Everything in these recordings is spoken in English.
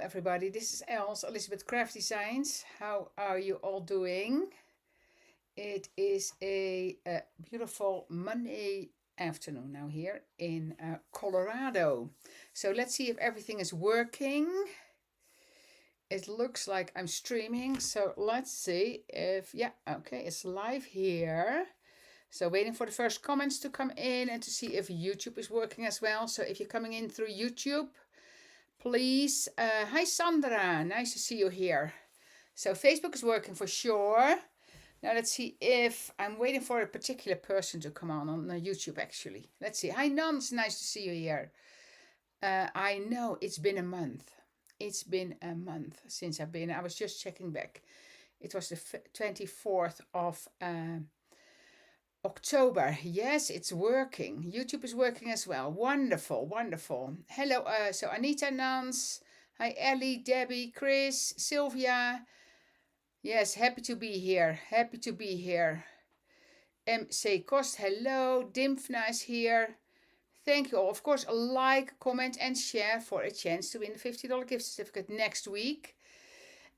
everybody. This is Els, Elizabeth Craft Designs. How are you all doing? It is a beautiful Monday afternoon now here in Colorado. So let's see if everything is working. It looks like I'm streaming. So let's see if, yeah, okay, it's live here. So waiting for the first comments to come in and to see if YouTube is working as well. So if you're coming in through YouTube, please. Hi Sandra, nice to see you here. So Facebook is working for sure. Now let's see if I'm waiting for a particular person to come on YouTube actually. Let's see. Hi Nans, nice to see you here. I know it's been a month. It's been a month since I've been. I was just checking back. It was the 24th of October. Yes, it's working. YouTube is working as well. Wonderful, wonderful. Hello, so Anita, Nance. Hi, Ellie, Debbie, Chris, Sylvia. Yes, happy to be here. Happy to be here. MC Kost, hello. Dimfna is here. Thank you all. Of course, a like, comment, and share for a chance to win the $50 gift certificate next week.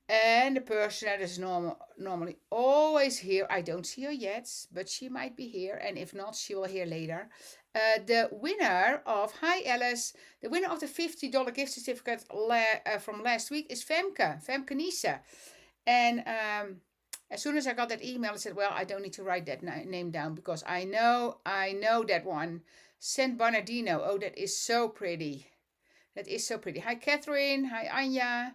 And the person that is normally always here, I don't see her yet, but she might be here. And if not, she will hear later. The winner of, hi Alice, the winner of the $50 gift certificate from last week is Femke Nisa. And as soon as I got that email, I said, well, I don't need to write that name down because I know that one. San Bernardino. Oh, that is so pretty. That is so pretty. Hi, Catherine. Hi, Anja.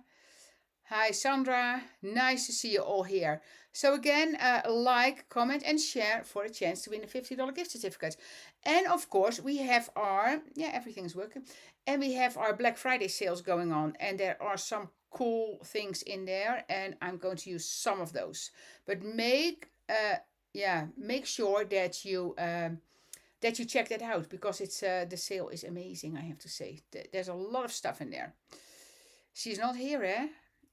Hi, Sandra. Nice to see you all here. So again, like, comment, and share for a chance to win a $50 gift certificate. And of course, we have our, yeah, everything's working. And we have our Black Friday sales going on. And there are some cool things in there. And I'm going to use some of those. But make sure that you check that out because it's the sale is amazing, I have to say. There's a lot of stuff in there. She's not here, eh?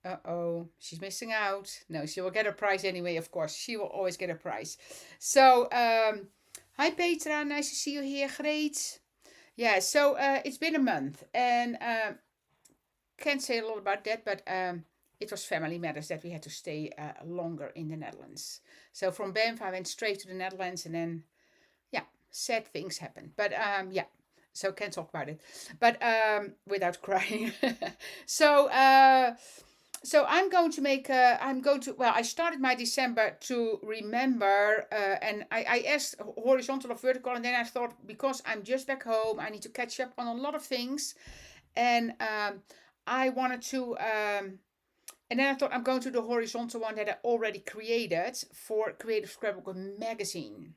Uh-oh, she's missing out. No, she will get a prize anyway, of course. She will always get a prize. So, hi Petra, nice to see you here. Great. Yeah, so it's been a month and can't say a lot about that, but it was family matters that we had to stay longer in the Netherlands. So from Banff, I went straight to the Netherlands and then, yeah, sad things happened. But yeah, so can't talk about it. But without crying. So I'm going to make, I started my December to remember, and I asked horizontal or vertical, and then I thought, because I'm just back home, I need to catch up on a lot of things. And I wanted to, and then I thought I'm going to the horizontal one that I already created for Creative Scrapbook magazine.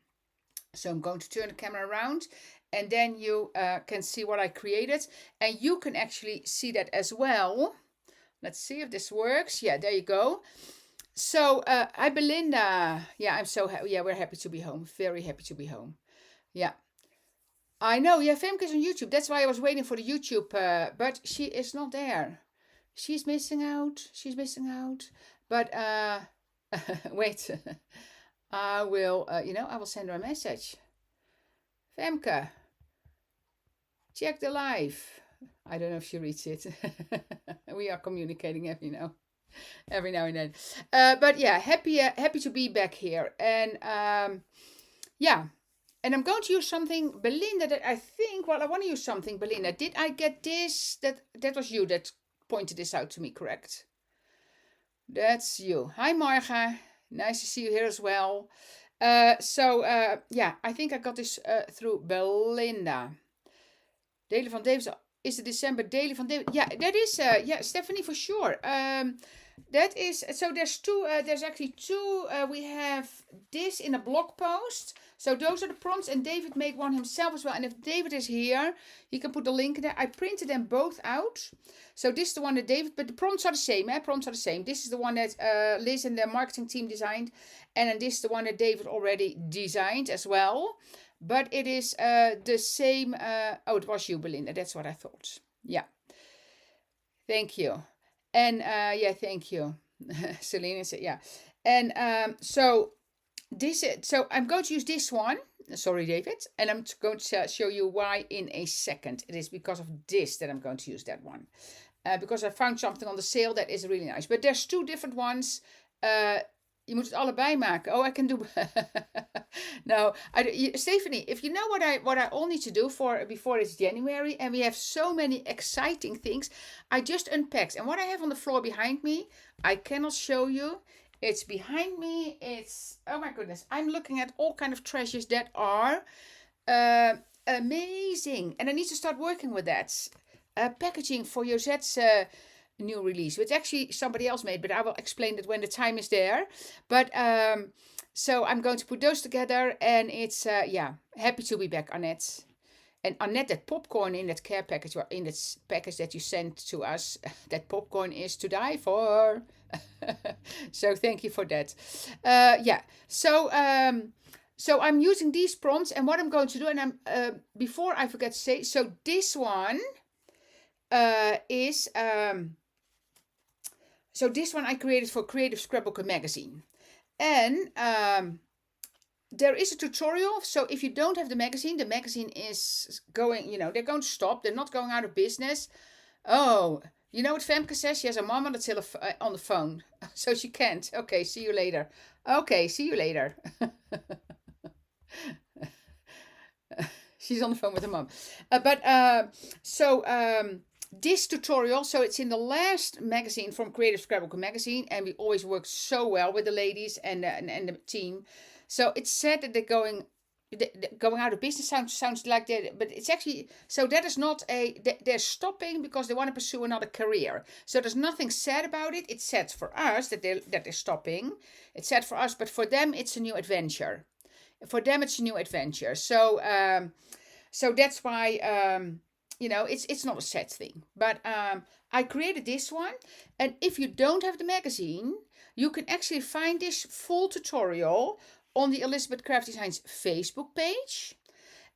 So I'm going to turn the camera around and then you can see what I created. And you can actually see that as well. Let's see if this works. Yeah, there you go. So, hi Belinda. Yeah, I'm so happy. Yeah, we're happy to be home. Very happy to be home. Yeah. I know. Yeah, Femke's on YouTube. That's why I was waiting for the YouTube. But she is not there. She's missing out. She's missing out. But, wait. I will, I will send her a message. Femke, check the live. I don't know if she reads it. We are communicating every now and then. But yeah, happy to be back here. And yeah, and I'm going to use something, Belinda, that I think, well, I want to use something, Belinda. Did I get this? That was you that pointed this out to me, correct? That's you. Hi, Marga. Nice to see you here as well. Yeah, I think I got this through Belinda. Daily van David is the December Daily van David. Yeah, that is, Stephanie, for sure. That is, so there's actually two, we have this in a blog post. So those are the prompts, and David made one himself as well. And if David is here, he can put the link there. I printed them both out. So this is the one that David, but the prompts are the same, Prompts are the same. This is the one that Liz and the marketing team designed. And then this is the one that David already designed as well. But it is the same, it was you, Belinda. That's what I thought. Yeah. Thank you. And yeah, thank you. Celine said, yeah. And so I'm going to use this one. Sorry, David. And I'm going to show you why in a second. It is because of this that I'm going to use that one. because I found something on the sale that is really nice. But there's 2 different ones. Je moet het allebei maken. Oh, I can do. No, Stephanie, if you know what I all need to do before it's January, and we have so many exciting things, I just unpacked. And what I have on the floor behind me, I cannot show you. It's behind me. It's, oh my goodness, I'm looking at all kind of treasures that are amazing, and I need to start working with that. Packaging for Josette's new release, which actually somebody else made, but I will explain that when the time is there. But so I'm going to put those together, and it's happy to be back, Annette. And Annette, that popcorn in that care package, or in that package that you sent to us, that popcorn is to die for. So thank you for that. So I'm using these prompts, and what I'm going to do, and I'm before I forget to say, so this one is so this one I created for Creative Scrapbooker magazine, and there is a tutorial. So if you don't have the magazine is going, they're going to stop. They're not going out of business. Oh, you know what Femke says? She has a mom on the phone, so she can't. Okay, see you later. Okay, see you later. She's on the phone with her mom. This tutorial, so it's in the last magazine from Creative Scrapbooker magazine, and we always work so well with the ladies and the team. So it's said that they're going out of business. Sounds like that, but it's actually, so that is not they're stopping because they want to pursue another career. So there's nothing said about it. It's said for us that they're stopping. It's said for us, but for them it's a new adventure. So that's why it's not a sad thing. But I created this one, and if you don't have the magazine, you can actually find this full tutorial on the Elizabeth Craft Designs Facebook page.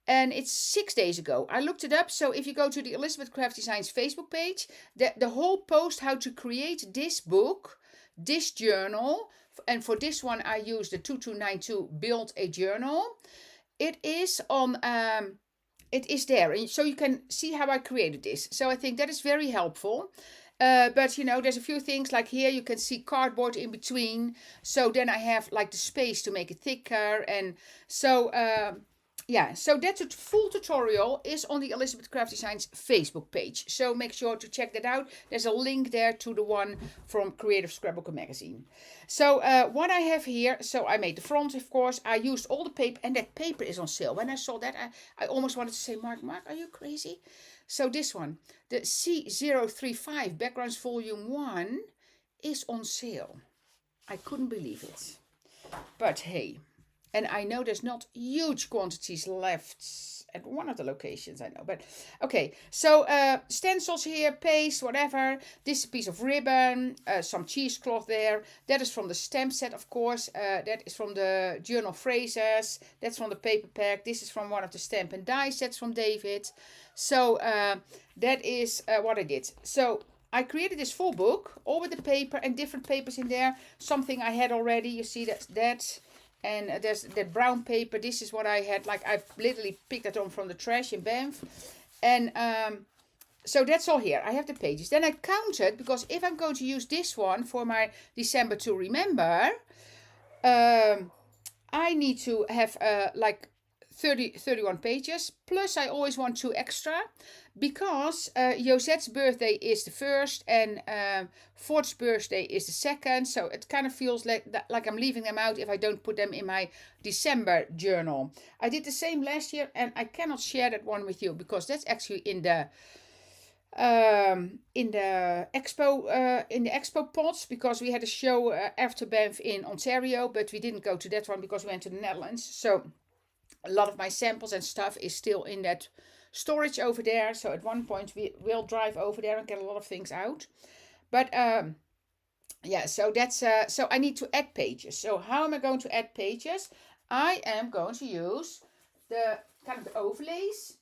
And it's 6 days ago. I looked it up. So if you go to the Elizabeth Craft Designs Facebook page, the whole post how to create this book, this journal, and for this one I used the 2292 Build a Journal. It is on it is there, and so you can see how I created this. So I think that is very helpful. But there's a few things like here you can see cardboard in between. So then I have like the space to make it thicker, and so so that's a full tutorial is on the Elizabeth Craft Designs Facebook page. So make sure to check that out. There's a link there to the one from Creative Scrapbooker magazine. So what I have here, so I made the front, of course. I used all the paper, and that paper is on sale. When I saw that, I almost wanted to say, Mark, are you crazy? So this one, the C035 Backgrounds Volume 1 is on sale. I couldn't believe it. But hey, and I know there's not huge quantities left at one of the locations, I know. But okay, so stencils here, paste, whatever. This piece of ribbon, some cheesecloth there. That is from the stamp set, of course. That is from the journal phrases. That's from the paper pack. This is from one of the stamp and die sets from David. So that is what I did. So I created this full book, all with the paper and different papers in there. Something I had already. You see that. And there's that brown paper. This is what I had. Like I've literally picked that on from the trash in Banff. And so that's all here. I have the pages. Then I counted, because if I'm going to use this one for my December to remember, I need to have like 31 pages. Plus I always want 2 extra, because Josette's birthday is the 1st and Ford's birthday is the 2nd. So it kind of feels like I'm leaving them out if I don't put them in my December journal. I did the same last year, and I cannot share that one with you because that's actually in the expo pots, because we had a show after Banff in Ontario, but we didn't go to that one because we went to the Netherlands. So a lot of my samples and stuff is still in that storage over there. So at one point we will drive over there and get a lot of things out. But so that's so I need to add pages. So how am I going to add pages? I am going to use the kind of the overlays,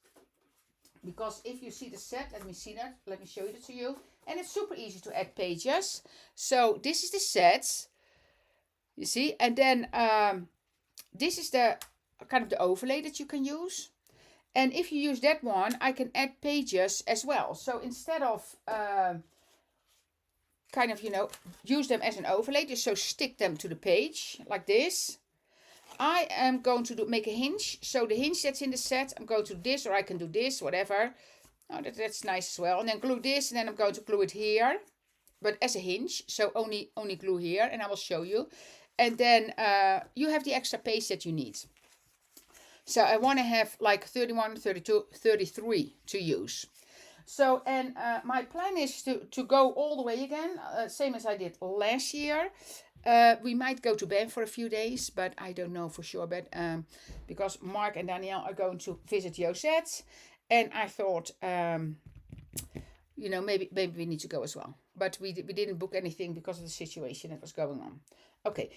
because if you see the set, let me show it to you, and it's super easy to add pages. So this is the set, you see, and then this is the kind of the overlay that you can use. And if you use that one, I can add pages as well. So instead of kind of, use them as an overlay. Just so stick them to the page like this. I am going to make a hinge. So the hinge that's in the set, I'm going to do this, or I can do this, whatever. Oh, that's nice as well. And then glue this, and then I'm going to glue it here, but as a hinge. So only glue here, and I will show you. And then you have the extra page that you need. So I want to have like 31, 32, 33 to use. So, and my plan is to go all the way again, same as I did last year. We might go to Banff for a few days, but I don't know for sure. But because Mark and Danielle are going to visit Josette, and I thought, maybe we need to go as well. But we didn't book anything because of the situation that was going on. Okay.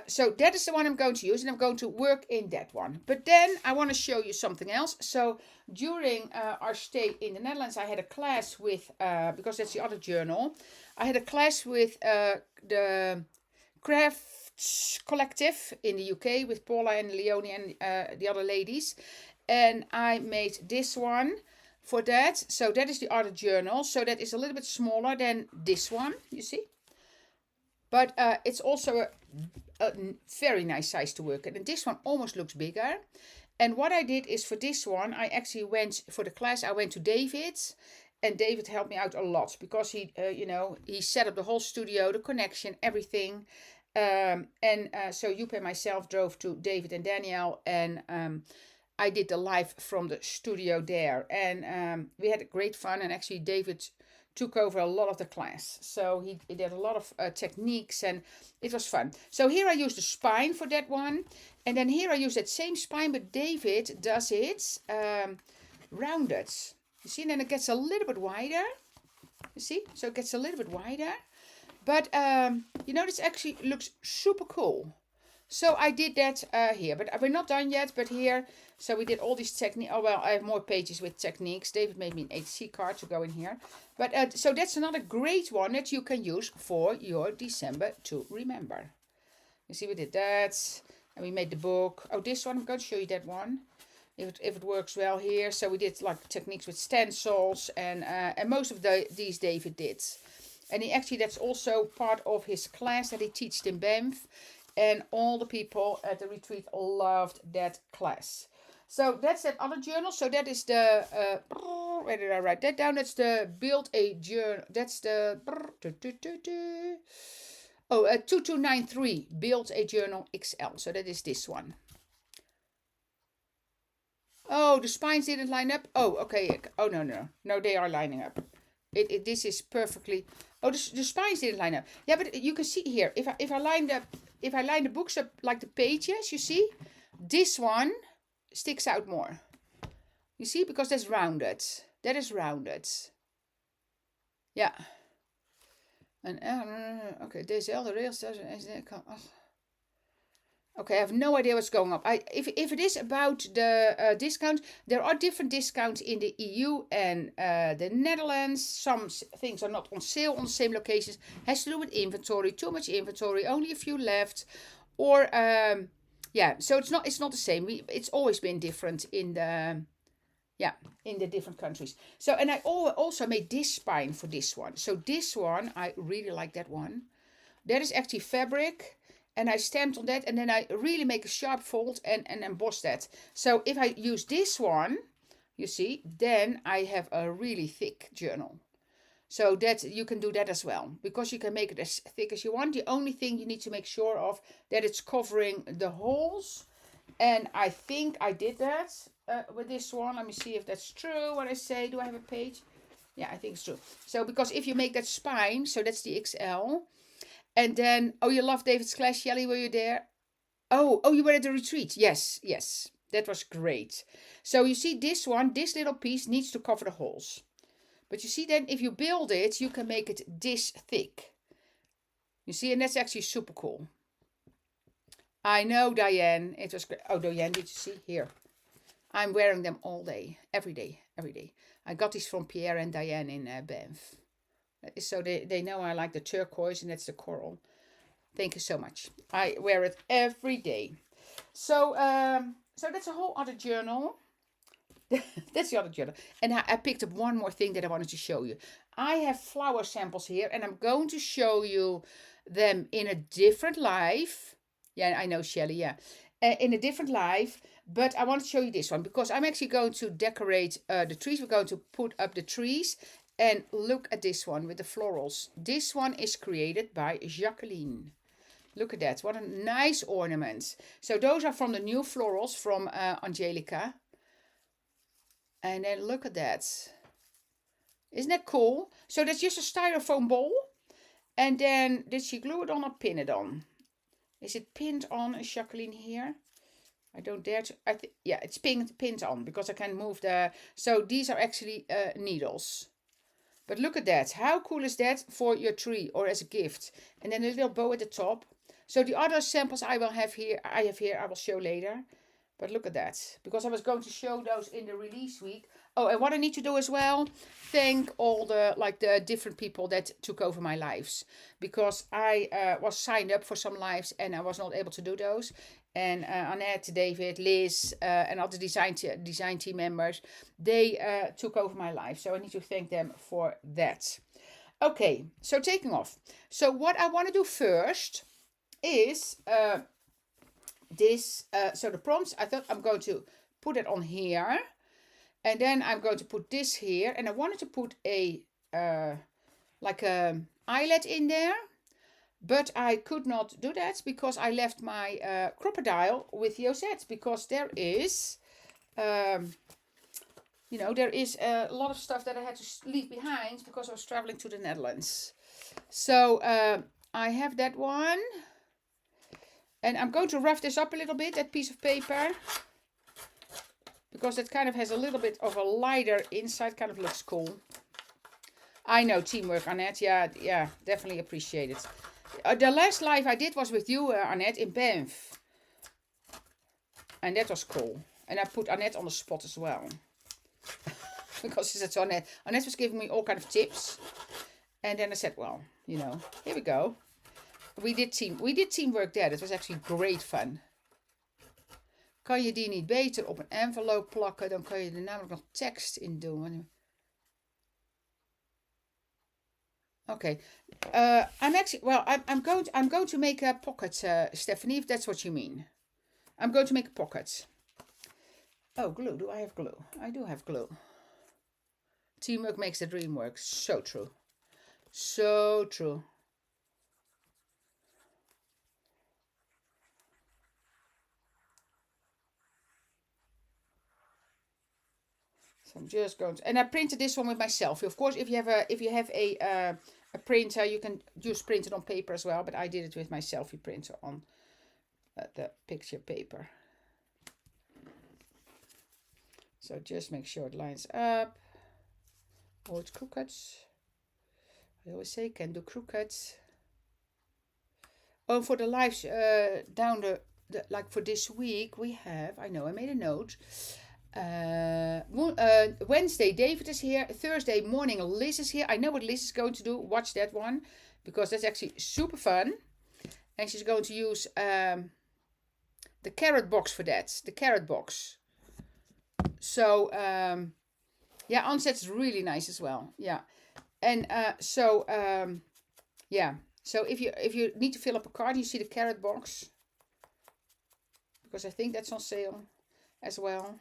So that is the one I'm going to use, and I'm going to work in that one. But then I want to show you something else. So during our stay in the Netherlands, I had a class with, because that's the other journal, I had a class with the Crafts Collective in the UK with Paula and Leonie and the other ladies. And I made this one for that. So that is the other journal. So that is a little bit smaller than this one, you see. But it's also a very nice size to work in. And this one almost looks bigger. And what I did is for this one, I actually went, for the class, I went to David. And David helped me out a lot. Because he set up the whole studio, the connection, everything. So Joep and myself drove to David and Danielle. And I did the live from the studio there. And we had great fun. And actually David took over a lot of the class. So he did a lot of techniques, and it was fun. So here I used the spine for that one. And then here I use that same spine, but David does it rounded. You see, and then it gets a little bit wider. You see? So it gets a little bit wider. But, this actually looks super cool. So I did that here, but we're not done yet. But here, so we did all these techniques. Oh, well, I have more pages with techniques. David made me an ATC card to go in here. But so that's another great one that you can use for your December to remember. You see, we did that. And we made the book. Oh, this one, I'm going to show you that one. If it works well here. So we did like techniques with stencils. And most of these David did. And that's also part of his class that he teaches in Banff. And all the people at the retreat loved that class. So that's that other journal. So that is the, where did I write that down? That's the Build a Journal. That's the, 2293 Build a Journal XL. So that is this one. Oh, the spines didn't line up. Oh, okay. Oh, no. No, they are lining up. This is perfectly. Oh, the spines didn't line up. Yeah, but you can see here. If I line the books up like the pages, you see, this one sticks out more. You see, because that's rounded. That is rounded. Yeah. And okay, deze de rails. Okay, I have no idea what's going on. If it is about the discount, there are different discounts in the EU and the Netherlands. Some things are not on sale on the same locations. Has to do with inventory, too much inventory, only a few left, or so it's not the same. It's always been different in the different countries. So, and I also made this spine for this one. So this one, I really like that one. That is actually fabric. And I stamped on that, and then I really make a sharp fold and emboss that. So if I use this one, you see, then I have a really thick journal. So that you can do that as well, because you can make it as thick as you want. The only thing you need to make sure of that it's covering the holes. And I think I did that with this one. Let me see if that's true what I say. Do I have a page? Yeah, I think it's true. So because if you make that spine, so that's the XL. And then, you love David's class, Shelley, were you there? Oh, you were at the retreat. Yes. That was great. So you see this one, this little piece needs to cover the holes. But you see then, if you build it, you can make it this thick. You see, and that's actually super cool. I know, Diane. It was great. Oh, Diane, did you see? Here. I'm wearing them all day. Every day. I got these from Pierre and Diane in Banff. So they know I like the turquoise, and that's the coral. Thank you so much. I wear it every day. So that's a whole other journal. That's the other journal. And I picked up one more thing that I wanted to show you. I have flower samples here, and I'm going to show you them in a different live. Yeah, I know, Shelly, yeah. In a different live, but I want to show you this one because I'm actually going to decorate the trees. We're going to put up the trees, and look at this one with the florals. This one is created by Jacqueline. Look at that, what a nice ornament. So those are from the new florals from Angelica. And then look at that. Isn't that cool? So that's just a styrofoam ball. And then did she glue it on or pin it on? Is it pinned on, Jacqueline, here? I don't dare to. Yeah, it's pinned on because I can move the. So these are actually needles. But look at that. How cool is that for your tree or as a gift? And then a little bow at the top. So the other samples I have here, I will show later. But look at that, because I was going to show those in the release week. Oh, and what I need to do as well, thank all the different people that took over my lives, because I was signed up for some lives and I was not able to do those. And Annette, David, Liz, and other design team members, they took over my life. So I need to thank them for that. Okay, so taking off. So what I want to do first is this. So the prompts, I thought I'm going to put it on here. And then I'm going to put this here. And I wanted to put a like a eyelet in there. But I could not do that because I left my crocodile with the Osette. Because there is, you know, there is a lot of stuff that I had to leave behind because I was traveling to the Netherlands. So I have that one. And I'm going to rough this up a little bit, that piece of paper. Because it kind of has a little bit of a lighter inside, kind of looks cool. I know, teamwork, Annette. Yeah, definitely appreciate it. The last live I did was with you, Annette, in Banff. And that was cool. And I put Annette on the spot as well. Because it's Annette. Annette was giving me all kind of tips. And then I said, well, you know, here we go. We did teamwork there. Dat was actually great fun. Kan je die niet beter op een envelop plakken, dan kan je er namelijk nog tekst in doen. Okay, I'm actually, well, I'm going to make a pocket, Stephanie, if that's what you mean. I'm going to make a pocket. Oh, glue. Do I have glue? I do have glue. Teamwork makes the dream work. So true. So true. So I'm just going to, and I printed this one with myself. Of course, if you have a printer, you can just print it on paper as well. But I did it with my selfie printer on the picture paper. So just make sure it lines up. Oh, it's crooked. I always say can do crooked. Oh, for the lives down the like for this week we have. I know I made a note. Wednesday David is here. Thursday morning Liz is here. I know what Liz is going to do. Watch that one because that's actually super fun. And she's going to use the carrot box for that. The carrot box. So yeah, Onset's really nice as well. Yeah. And yeah. So if you need to fill up a card, you see the carrot box. Because I think that's on sale as well.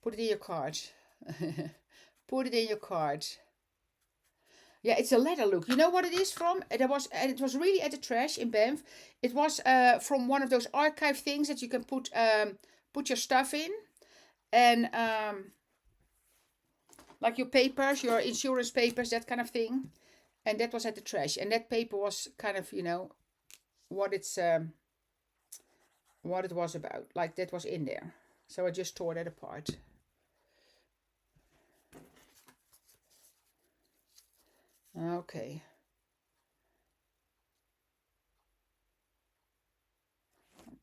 Put it in your card. Put it in your card. Yeah, it's a leather look. You know what it is from? It was really at the trash in Banff. It was from one of those archive things that you can put your stuff in. And like your papers, your insurance papers, that kind of thing. And that was at the trash. And that paper was kind of, you know, what it was about. Like that was in there. So I just tore that apart. Okay.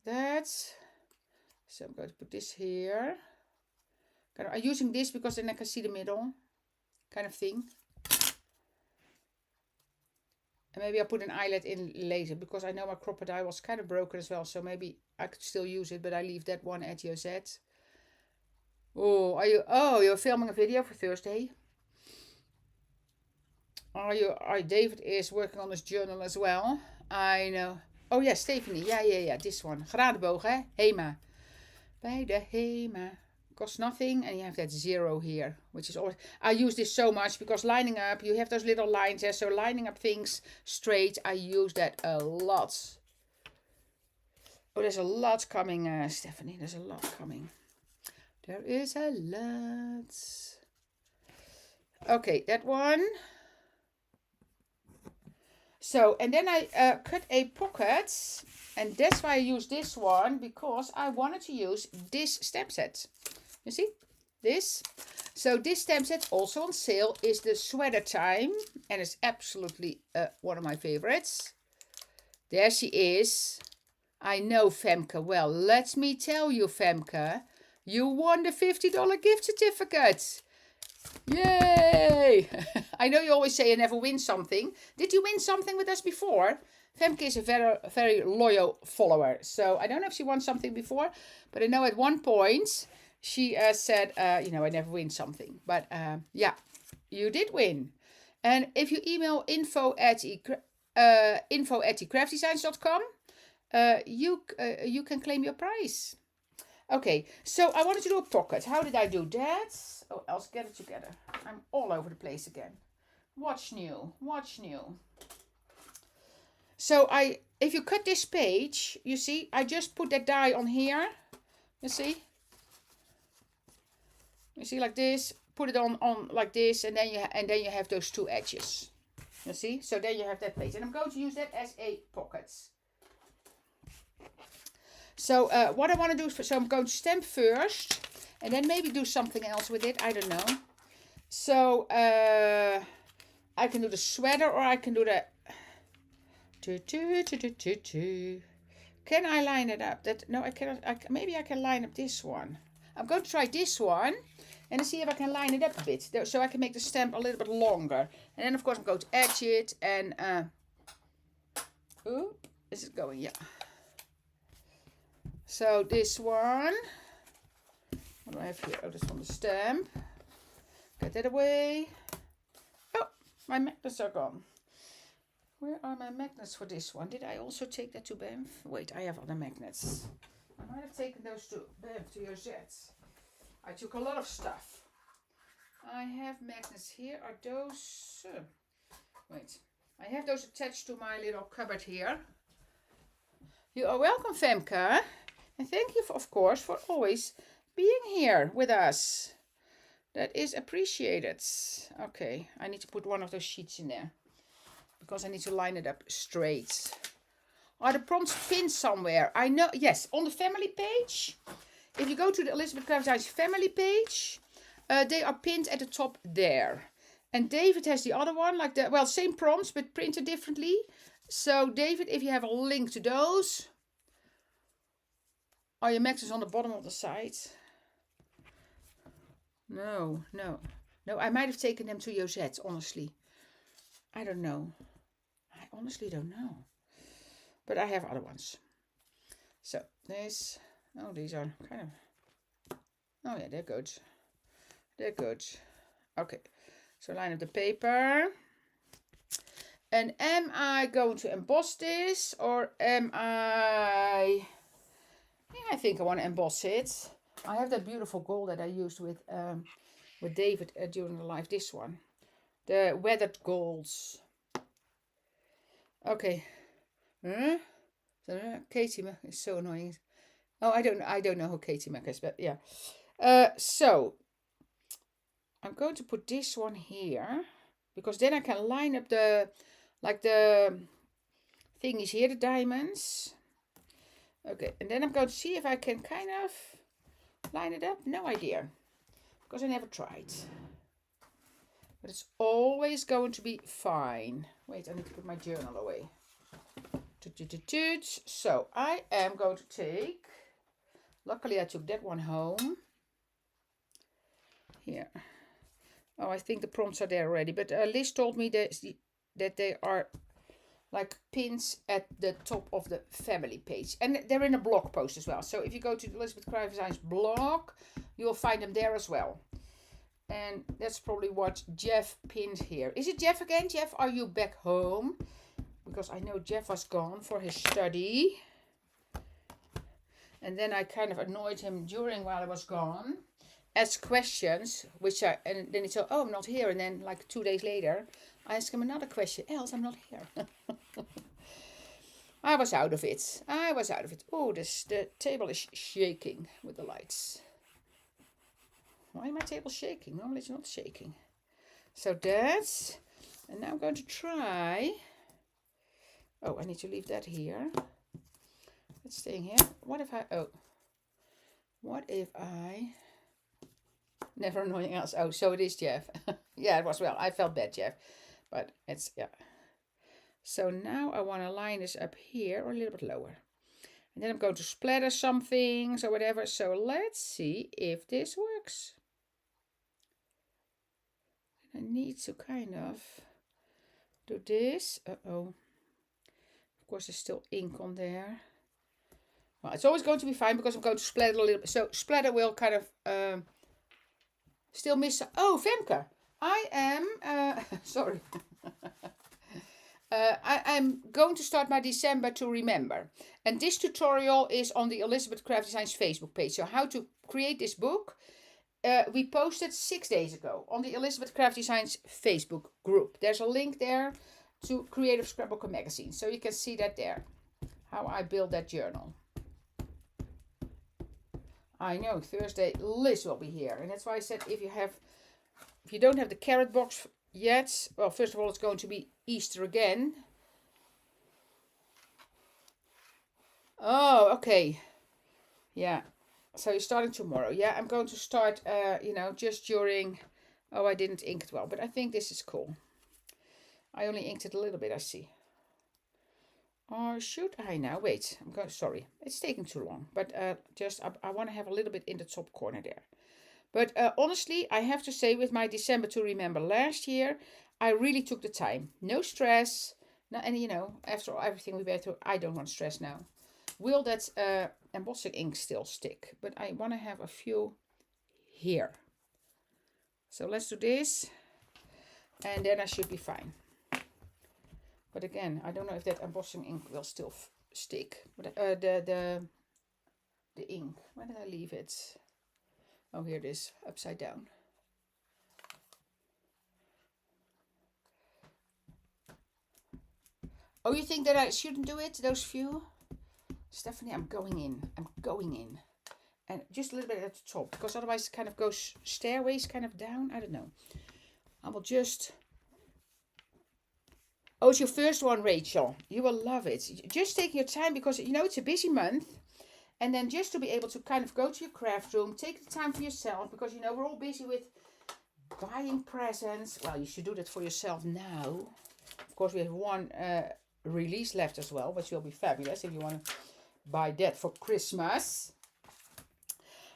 That's. So I'm going to put this here. I'm using this because then I can see the middle. Kind of thing. And maybe I'll put an eyelet in later because I know my crocodile was kind of broken as well. So maybe I could still use it, but I leave that one at your set. Oh, you're filming a video for Thursday? David is working on his journal as well. I know. Oh yeah, Stephanie. Yeah. This one. Gradenboog, hè? HEMA. Bij de HEMA. Costs nothing, and you have that 0 here, which is always. I use this so much because lining up, you have those little lines there, so lining up things straight. I use that a lot. Oh, there's a lot coming, Stephanie. There's a lot coming. There is a lot. Okay, that one. So, and then I cut a pocket, and that's why I use this one, because I wanted to use this stamp set. You see? This. So this stamp set, also on sale, is the Sweater Time, and it's absolutely one of my favorites. There she is. I know, Femke. Well, let me tell you, Femke, you won the $50 gift certificate. Yay! I know you always say I never win something. Did you win something with us before? Femke is a very, very loyal follower. So I don't know if she won something before, but I know at one point she said, I never win something. But yeah, you did win. And if you email info@craftydesigns.com, you can claim your prize. Okay, so I wanted to do a pocket. How did I do that? Oh, else get it together. I'm all over the place again. What's new? So if you cut this page, you see, I just put that die on here. You see? Like this. Put it on like this, and then you have those two edges. You see? So then you have that page, and I'm going to use that as a pocket. So what I want to do is, so I'm going to stamp first, and then maybe do something else with it. I don't know. So I can do the sweater, or I can do the. Can I line it up? No, I cannot. Maybe I can line up this one. I'm going to try this one and see if I can line it up a bit, so I can make the stamp a little bit longer. And then of course I'm going to edge it and. Oop, is it going? Yeah. So this one, what do I have here? Oh, this one, the stamp. Get that away. Oh, my magnets are gone. Where are my magnets for this one? Did I also take that to Banff? Wait, I have other magnets. I might have taken those to Banff, to Josette. I took a lot of stuff. I have magnets here. Are those... wait. I have those attached to my little cupboard here. You are welcome, Femke. And thank you, of course, for always being here with us. That is appreciated. Okay, I need to put one of those sheets in there, because I need to line it up straight. Are the prompts pinned somewhere? I know, yes, on the family page. If you go to the Elizabeth Crafty Designs family page, they are pinned at the top there. And David has the other one, like the, well, same prompts, but printed differently. So David, if you have a link to those... Are your magnets on the bottom of the site? No. I might have taken them to Josette, honestly. I don't know. I honestly don't know. But I have other ones. So this. Oh, these are kind of. Oh yeah, they're good. Okay. So line up the paper. And am I going to emboss this, or am I? Yeah, I think I want to emboss it. I have that beautiful gold that I used with David during the live. This one, the weathered golds. Okay. Huh? Katie Mac is so annoying. Oh, I don't know who Katie Mac is, but yeah. So I'm going to put this one here, because then I can line up the thingies here, the diamonds. Okay, and then I'm going to see if I can kind of line it up. No idea, because I never tried. But it's always going to be fine. Wait, I need to put my journal away. So I am going to take, luckily I took that one home. Here. Oh, I think the prompts are there already. But Liz told me that they are like pins at the top of the family page. And they're in a blog post as well. So if you go to the Elizabeth Crafty Designs blog, you'll find them there as well. And that's probably what Jeff pinned here. Is it Jeff again? Jeff, are you back home? Because I know Jeff was gone for his study. And then I kind of annoyed him while I was gone. Asked questions, and then he said, oh, I'm not here. And then like 2 days later, I asked him another question. Else, I'm not here. I was out of it. Oh, the table is shaking with the lights. Why is my table shaking? Normally it's not shaking. So that's, and now I'm going to try. Oh, I need to leave that here. It's staying here. What if I, never annoying else. Oh, so it is Jeff. Yeah, it was, well, I felt bad, Jeff. But it's, yeah. So now I want to line this up here or a little bit lower. And then I'm going to splatter some things or whatever. So let's see if this works. I need to kind of do this. Uh-oh. Of course, there's still ink on there. Well, it's always going to be fine because I'm going to splatter a little bit. So splatter will kind of still miss. Oh, Femke, I am, sorry. I'm going to start my December to remember. And this tutorial is on the Elizabeth Craft Designs Facebook page. So how to create this book. We posted 6 days ago on the Elizabeth Craft Designs Facebook group. There's a link there to Creative Scrapbooker magazine. So you can see that there. How I build that journal. I know, Thursday Liz will be here. And that's why I said if you don't have the carrot box yet, well, first of all, it's going to be Easter again. Oh, okay. Yeah. So you're starting tomorrow. Yeah, I'm going to start, just during, I didn't ink it well, but I think this is cool. I only inked it a little bit, I see. Or should I now? Wait, sorry, it's taking too long. But I want to have a little bit in the top corner there. But honestly, I have to say with my December to remember last year, I really took the time. No stress. No, and after everything we went through, I don't want stress now. Will that embossing ink still stick? But I want to have a few here. So let's do this. And then I should be fine. But again, I don't know if that embossing ink will still stick. But the ink, where did I leave it? Oh, here it is, upside down. Oh, you think that I shouldn't do it, those few? Stephanie, I'm going in. And just a little bit at the top, because otherwise it kind of goes stairways kind of down. I don't know. I will just... Oh, it's your first one, Rachel. You will love it. Just take your time because, it's a busy month. And then just to be able to kind of go to your craft room, take the time for yourself. Because, we're all busy with buying presents. Well, you should do that for yourself now. Of course, we have one release left as well, which will be fabulous if you want to buy that for Christmas.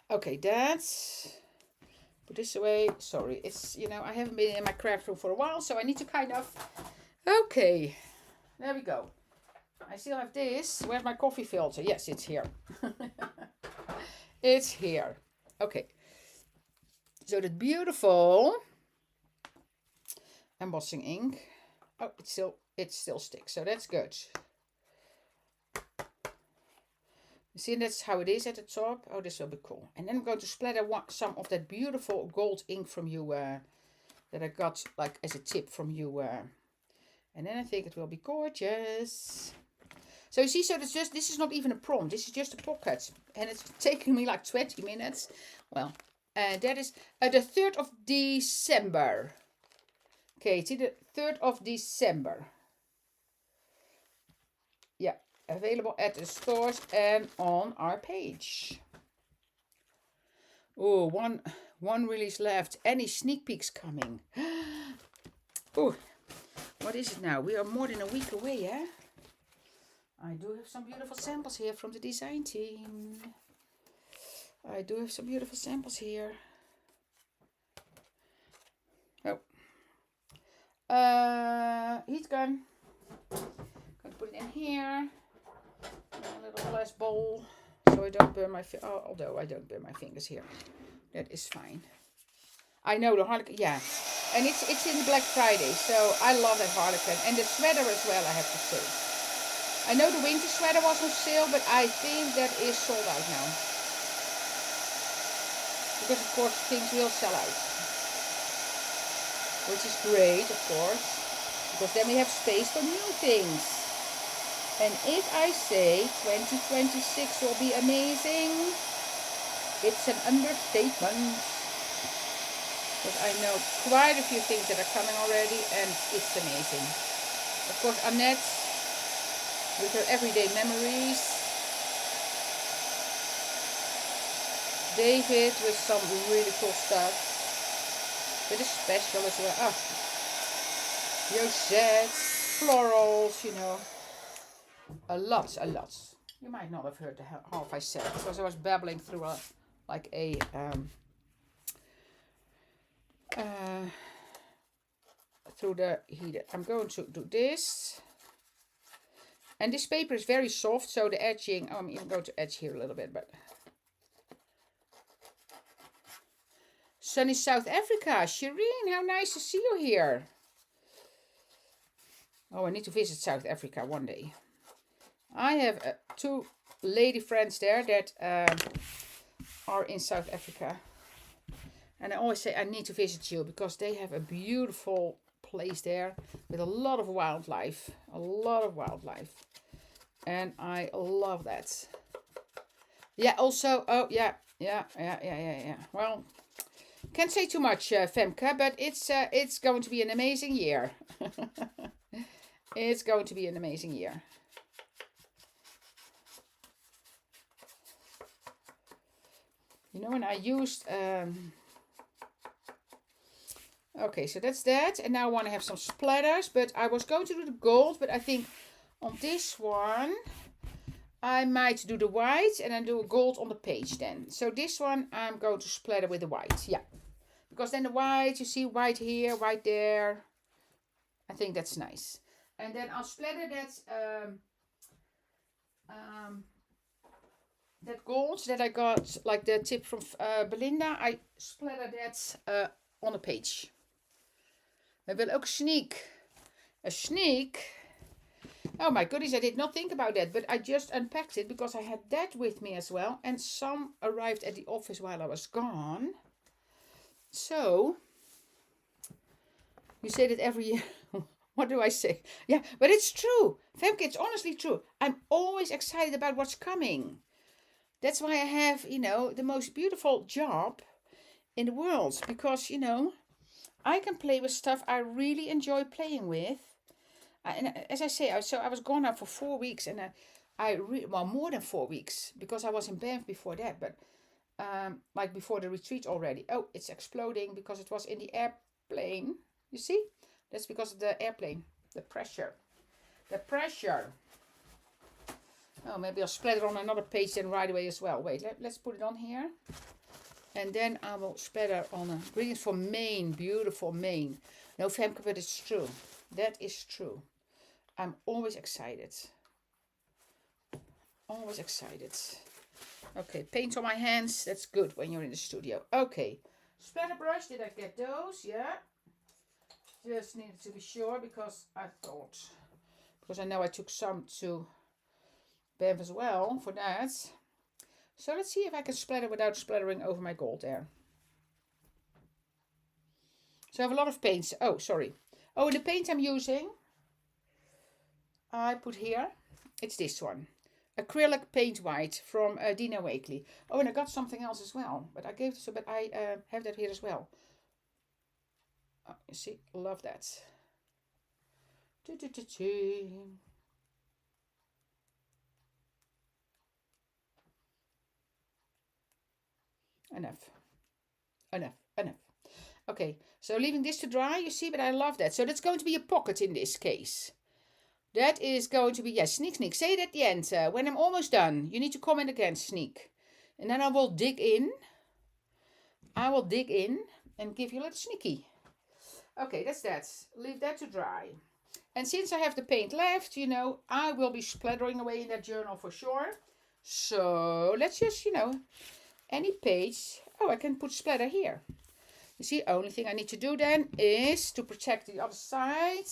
Okay, that's... Put this away. Sorry, it's, I haven't been in my craft room for a while, so I need to kind of... Okay, there we go. I still have this. Where's my coffee filter? Yes, it's here. It's here. Okay. So the beautiful embossing ink. Oh, it still sticks, so that's good. You see, that's how it is at the top. Oh, this will be cool. And then I'm going to splatter some of that beautiful gold ink from you that I got like as a tip from you. And then I think it will be gorgeous. So you see, this is not even a prompt. This is just a pocket. And it's taking me like 20 minutes. Well, that is the 3rd of December. Okay, it's the 3rd of December. Yeah, available at the stores and on our page. Oh, one release left. Any sneak peeks coming? Oh, what is it now? We are more than a week away, eh? I do have some beautiful samples here from the design team. I do have some beautiful samples here. Oh. Heat gun. Gonna put it in here. A little glass bowl. So I don't burn my although I don't burn my fingers here. That is fine. I know the Harlequin, yeah. And it's in Black Friday, so I love that Harlequin. And the sweater as well, I have to say. I know the winter sweater was on sale, but I think that is sold out now. Because of course things will sell out. Which is great, of course. Because then we have space for new things. And if I say 2026 will be amazing, it's an understatement. Because I know quite a few things that are coming already, and it's amazing. Of course, Annette with her everyday memories. David with some really cool stuff. That is special as well. Oh, Josettes, florals, you know. A lot. You might not have heard the half I said, because I was babbling through through the heater. I'm going to do this. And this paper is very soft, so the edging, I'm even going to edge here a little bit, but. Sunny South Africa. Shireen, how nice to see you here. Oh, I need to visit South Africa one day. I have 2 lady friends there that are in South Africa. And I always say I need to visit you because they have a beautiful place there with a lot of wildlife. And I love that. Yeah, also, oh, yeah. Well, can't say too much, Femke, but it's going to be an amazing year. It's going to be an amazing year. You know, and I used... okay, so that's that. And now I want to have some splatters. But I was going to do the gold. But I think on this one, I might do the white. And then do a gold on the page then. So this one, I'm going to splatter with the white. Yeah. Because then the white, you see white here, white there. I think that's nice. And then I'll splatter that gold that I got, like the tip from Belinda. I splatter that on a page. We willen ook sneak. A sneak. Oh my goodness, I did not think about that. But I just unpacked it because I had that with me as well. And some arrived at the office while I was gone. So, you say that every year. What do I say? Yeah, but it's true. Femke, it's honestly true. I'm always excited about what's coming. That's why I have, you know, the most beautiful job in the world. Because, you know, I can play with stuff I really enjoy playing with. And as I say, I was gone now for 4 weeks. And well, more than 4 weeks. Because I was in Banff before that. But, like before the retreat already. Oh, it's exploding because it was in the airplane. You see? That's because of the airplane. The pressure. Oh, maybe I'll splatter on another page then right away as well. Wait, let's put it on here. And then I will splatter on a greetings for Maine. Beautiful Maine. No, Femke, but it's true. That is true. I'm always excited. Always excited. Okay, paint on my hands. That's good when you're in the studio. Okay. Splatter brush. Did I get those? Yeah. Just needed to be sure because I thought, because I know I took some to Banff as well for that. So let's see if I can splatter without splattering over my gold there. So I have a lot of paints. Oh, sorry. Oh, and the paint I'm using, I put here, it's this one. Acrylic paint white from Dina Wakely. Oh, and I got something else as well. But I gave this, but I have that here as well. Oh, you see, love that. Enough. Okay, so leaving this to dry, you see, but I love that. So that's going to be a pocket in this case. That is going to be, yes, sneak. Say it at the end. When I'm almost done, you need to comment again, sneak. And then I will dig in. And give you a little sneaky. Okay, that's that. Leave that to dry. And since I have the paint left, you know, I will be splattering away in that journal for sure. So let's just, you know, any page. Oh, I can put splatter here. You see, only thing I need to do then is to protect the other side.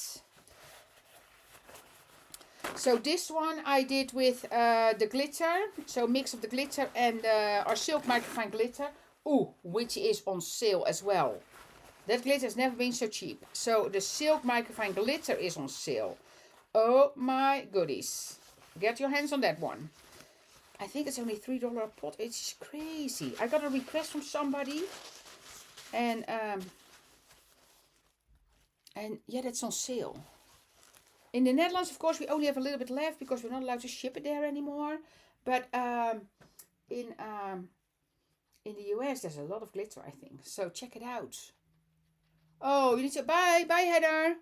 So this one I did with the glitter. So mix of the glitter and our silk microfine glitter. Ooh, which is on sale as well. That glitter has never been so cheap. So the silk microfine glitter is on sale. Oh my goodies. Get your hands on that one. I think it's only $3 a pot. It's crazy. I got a request from somebody. And yeah, that's on sale. In the Netherlands, of course, we only have a little bit left because we're not allowed to ship it there anymore. But in the US, there's a lot of glitter, I think. So check it out. Oh, you need to bye, Heather.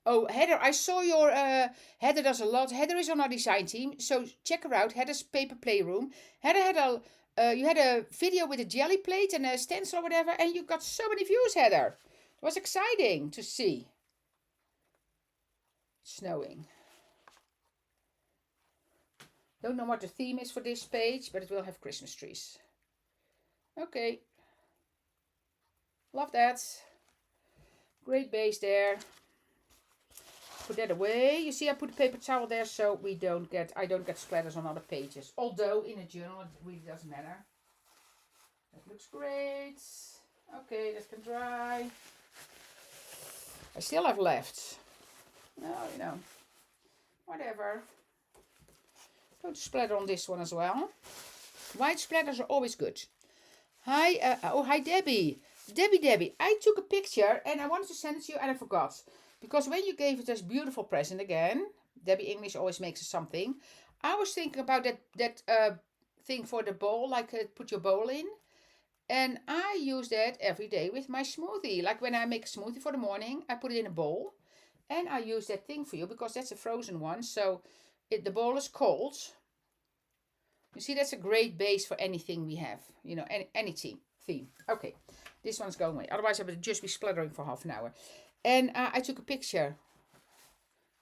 Oh, Heather, I saw your Heather does a lot. Heather is on our design team, so check her out. Heather's Paper Playroom. Heather had you had a video with a jelly plate and a stencil or whatever, and you got so many views, Heather. It was exciting to see. It's snowing. Don't know what the theme is for this page, but it will have Christmas trees. Okay. Love that. Great base there. Put that away. You see I put a paper towel there so I don't get splatters on other pages. Although in a journal it really doesn't matter. That looks great. Okay, that can dry. I still have left. No, you know. Whatever. Going to splatter on this one as well. White splatters are always good. Hi, hi Debbie. Debbie, I took a picture and I wanted to send it to you and I forgot. Because when you gave it this beautiful present again, Debbie English always makes us something. I was thinking about that thing for the bowl, like put your bowl in. And I use that every day with my smoothie. Like when I make a smoothie for the morning, I put it in a bowl. And I use that thing for you because that's a frozen one. So the bowl is cold. You see, that's a great base for anything we have. You know, any theme. Okay, this one's going away. Otherwise, I would just be spluttering for half an hour. And I took a picture.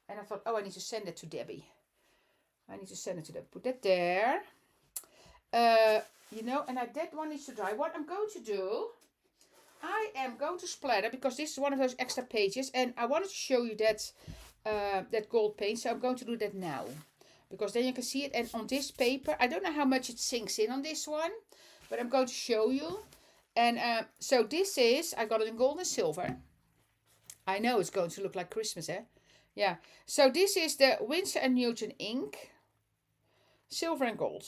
And I thought, oh, I need to send it to Debbie. Put that there. You know, and that one needs to dry. What I'm going to do, I am going to splatter because this is one of those extra pages. And I wanted to show you that gold paint. So I'm going to do that now. Because then you can see it. And on this paper, I don't know how much it sinks in on this one. But I'm going to show you. And so this is, I got it in gold and silver. I know it's going to look like Christmas, eh? Yeah. So this is the Winsor & Newton ink. Silver and gold.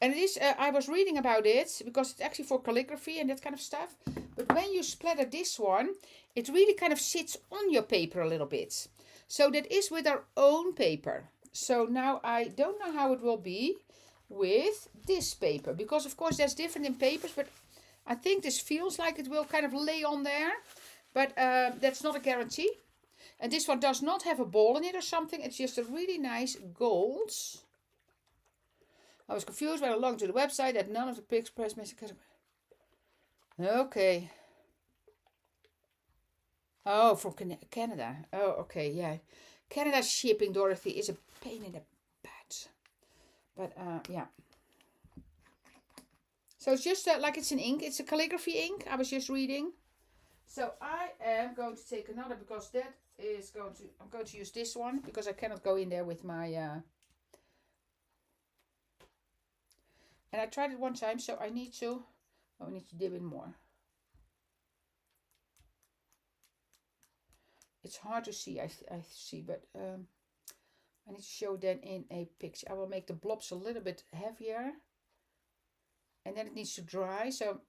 And it is, I was reading about it because it's actually for calligraphy and that kind of stuff. But when you splatter this one, it really kind of sits on your paper a little bit. So that is with our own paper. So now I don't know how it will be with this paper. Because of course that's different in papers. But I think this feels like it will kind of lay on there. But that's not a guarantee. And this one does not have a ball in it or something. It's just a really nice gold. I was confused when I logged to the website that none of the pics press message. Okay. Oh, from Canada. Oh, okay, yeah. Canada shipping, Dorothy, is a pain in the butt. But, yeah. So it's just like it's an ink. It's a calligraphy ink. I was just reading. So I am going to take another because that is going to, I'm going to use this one because I cannot go in there with my, and I tried it one time, so I need to dip in more. It's hard to see, I see, but I need to show that in a picture. I will make the blobs a little bit heavier. And then it needs to dry, so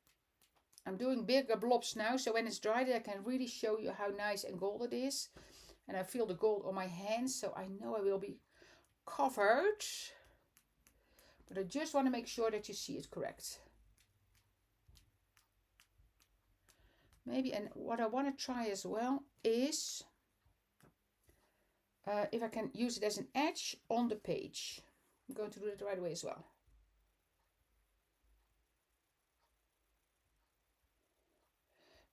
I'm doing bigger blobs now, so when it's dried I can really show you how nice and gold it is. And I feel the gold on my hands, so I know I will be covered. But I just want to make sure that you see it correct. Maybe, and what I want to try as well is if I can use it as an edge on the page. I'm going to do it right away as well.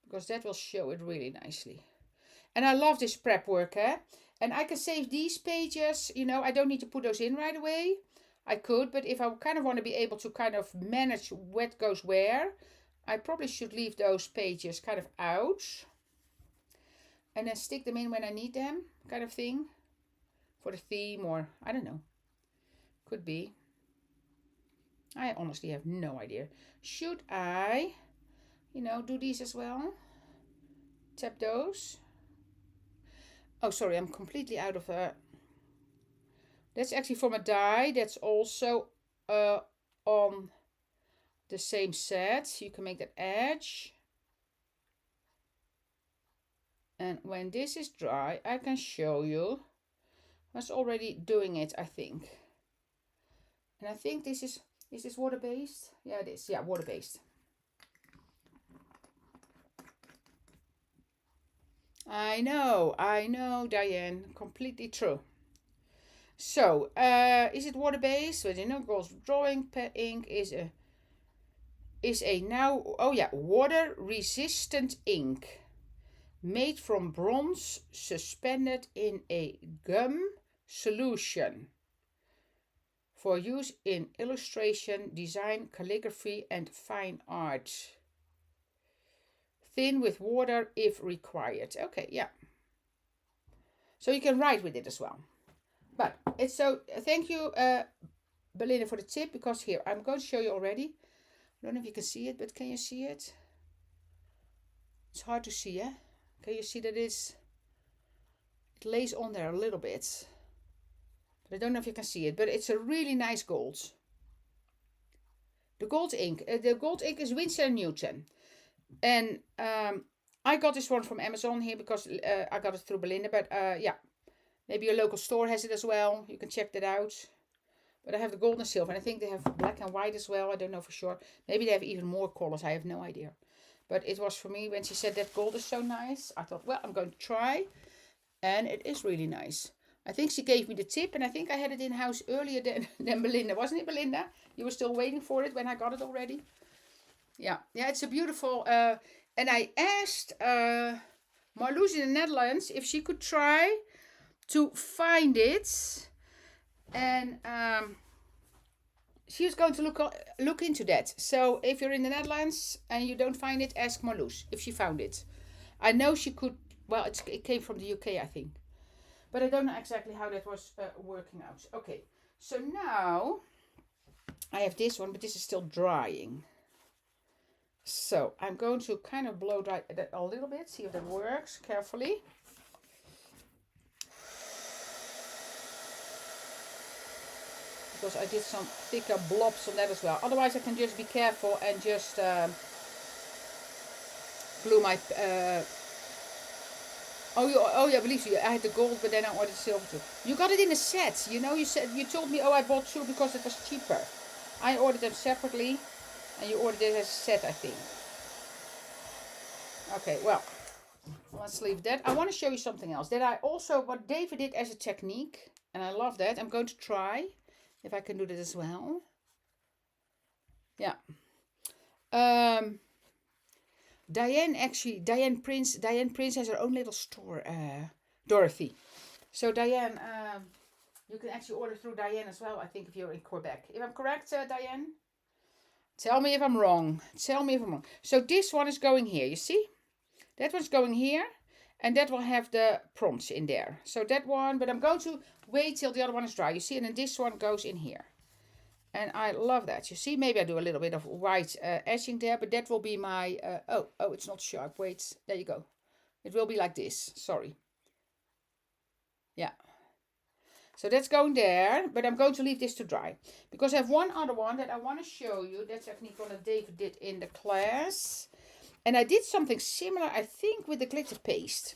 Because that will show it really nicely. And I love this prep work, eh? And I can save these pages, you know, I don't need to put those in right away. I could, but if I kind of want to be able to kind of manage what goes where, I probably should leave those pages kind of out and then stick them in when I need them, kind of thing, for the theme, or I don't know. Could be. I honestly have no idea. Should I, do these as well? Tap those. Oh, sorry, I'm completely out of that's actually from a die that's also on the same set. You can make that edge. And when this is dry, I can show you. I was already doing it, I think. And I think this is this water-based? Yeah, it is. Yeah, water-based. I know, Diane. Completely true. So, is it water-based? Well, girls drawing ink is a now, oh yeah, water-resistant ink made from bronze suspended in a gum solution for use in illustration, design, calligraphy, and fine art. Thin with water if required. Okay, yeah. So you can write with it as well. But it's so, thank you, Belinda, for the tip, because here, I'm going to show you already. I don't know if you can see it, but can you see it? It's hard to see, eh? Can you see that it lays on there a little bit? But I don't know if you can see it, but it's a really nice gold. The gold ink is Winsor & Newton. And I got this one from Amazon here because I got it through Belinda. But yeah, maybe your local store has it as well. You can check that out. But I have the gold and silver. And I think they have black and white as well. I don't know for sure. Maybe they have even more colors. I have no idea. But it was for me when she said that gold is so nice. I thought, well, I'm going to try. And it is really nice. I think she gave me the tip. And I think I had it in-house earlier than Belinda. Wasn't it, Belinda? You were still waiting for it when I got it already? Yeah, it's a beautiful, and I asked Marloes in the Netherlands if she could try to find it, and she was going to look into that. So if you're in the Netherlands and you don't find it, ask Marloes if she found it. I know she could, well, it came from the UK, I think, but I don't know exactly how that was working out. Okay, so now I have this one, but this is still drying. So I'm going to kind of blow dry that a little bit, see if that works carefully. Because I did some thicker blobs on that as well. Otherwise I can just be careful and just glue my... Oh yeah, believe you, I had the gold, but then I ordered silver too. You got it in a set, you told me, I bought two because it was cheaper. I ordered them separately. And you ordered it as a set, I think. Okay, well, let's leave that. I want to show you something else. What David did as a technique, and I love that. I'm going to try if I can do that as well. Yeah. Diane Prince has her own little store, Dorothy. So Diane, you can actually order through Diane as well, I think, if you're in Quebec. If I'm correct, Diane? Tell me if I'm wrong. So this one is going here, you see? That one's going here. And that will have the prompts in there. So that one, but I'm going to wait till the other one is dry. You see, and then this one goes in here. And I love that. You see, maybe I do a little bit of white edging there. But that will be my... oh, it's not sharp. Wait, there you go. It will be like this. Sorry. Yeah. So that's going there, but I'm going to leave this to dry. Because I have one other one that I want to show you. That's technique one that David did in the class. And I did something similar, I think, with the glitter paste.